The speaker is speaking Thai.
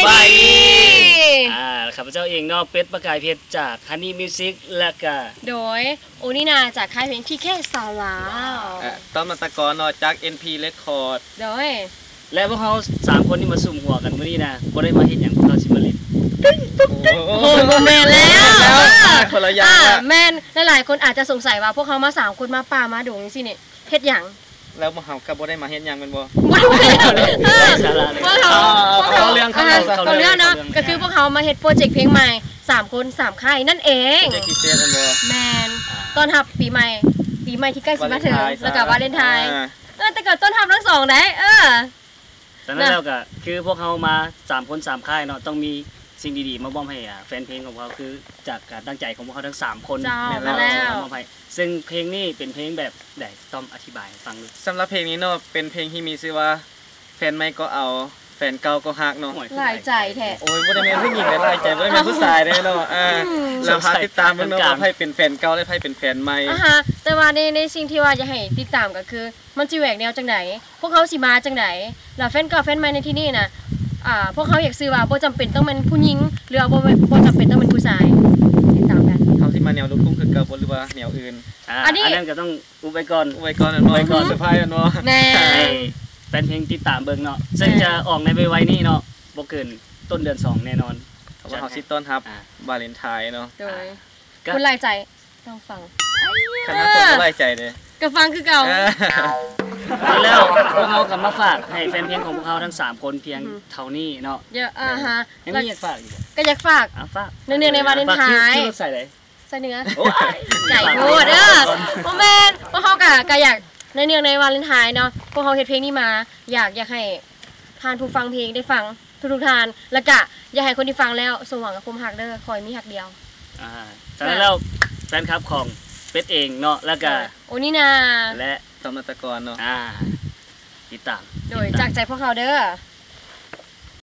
บายดีข้าพเจ้าเองเนาะเป็ดประกายเพชรจากฮันนี่มิวสิกและก็โดยโอนินาจากค่ายเพลงที่แค่สาวลาวต้อมมาตะกอนเนาะจาก NP Record โดยและพวกเขา3คนที่มาซุ่มหัวกันมื้อนี้นะบ่ได้มาเฮ็ดหยังเราสิมาเล่นโอ้โหแม่นแล้วคนละอย่างแม่นหลายๆคนอาจจะสงสัยว่าพวกเขามา3คนมาป่ามาดงจังซี่นี่เฮ็ดหยังแล้วพวกเขาก็บ่ได้มาเฮ็ดหยังแม่นบ่เขาเรื่องเนาะก็คือพวกเขามาเฮ็ดโปรเจกต์เพลงใหม่3คน3ค่ายนั่นเองโปรเจกต์พิเศษอันบ่แม่นต้อนรับปีใหม่ที่ใกล้สิมาถึงแล้วก็วาเลนไทน์แต่ก็ต้อนรับทั้ง2ได้ฉะนั้นแล้วก็คือพวกเขามา3คน3ค่ายเนาะต้องมีสิ่งดีๆมามอบให้แฟนเพลงของเขาคือจากการตั้งใจของพวกเขาทั้ง3คนแล้วมอบให้ซึ่งเพลงนี้เป็นเพลงแบบใดต้องอธิบายฟังดูสำหรับเพลงนี้เนาะเป็นเพลงที่มีชื่อว่าแฟนใหม่ก็เอาแฟนเก่าก็ฮักเนาะหลายใจแท้โอ้ยบ่ได้แม่นผู้หญิงแต่หลายใจบ่ได้แม่นผู้ชายเด้เนาะแล้วพาติดตามเบิ่งเนาะว่าไผเป็นแฟนเก่าและไผเป็นแฟนใหม่แต่ว่าในสิ่งที่ว่าจะให้ติดตามก็คือมันสิแหวกแนวจังได๋พวกเขาสิมาจังได๋แล้วแฟนเก่าแฟนใหม่ในที่นี่น่ะพวกเขาอยากซื้อว่าบ่จำเป็นต้องเป็นผู้หญิงหรือว่าบ่จำเป็นต้องเป็นผู้ชายติดตามกันเขาสิมาแนวลูกทุ่งคือเก่าบ่หรือว่าแนวอื่นอันนั้นก็ต้องอุบไว้ก่อนเซอร์ไพรส์เนาะแน่แฟนเพลงติดตามเบิ่งเนาะซึ่งจะออกในไวๆนี้เนาะบ่เกินต้นเดือน2แน่นอนเพราะว่าเฮาสิต้อนรับวาเลนไทน์เนาะโดยคุณหลายใจต้องฟังคณะคนหลายใจเด้ก็ฟังคือเก่าแล้วพวกเขาก็มาฝากให้แฟนเพลงของพวกเขาทั้ง3คนเพียงเท่านี้เนาะเยอะยังมีอยากฝากอีกก็อยากฝากเนื่องในวาเลนไทน์ใส่เลยใส่เนื้อไก่โพดโมเมนต์พวกเขาก็อยากในเนื่องในวาเลนไทน์เนาะพวกเขาเฮ็ดเพลงนี้มาอยากให้ท่านผู้ฟังเพลงได้ฟังทุกท่านแล้วก็อยากให้คนที่ฟังแล้วสมหวังกับความฮักเด้อคอยมีฮักเดียวฉะนั้นแล้วแฟนคลับของเป็ดเองเนาะแล้วก็โอนินาและต้อมมาตะกอนเนาะติดตามโดยจากใจพวกเขาเด้อ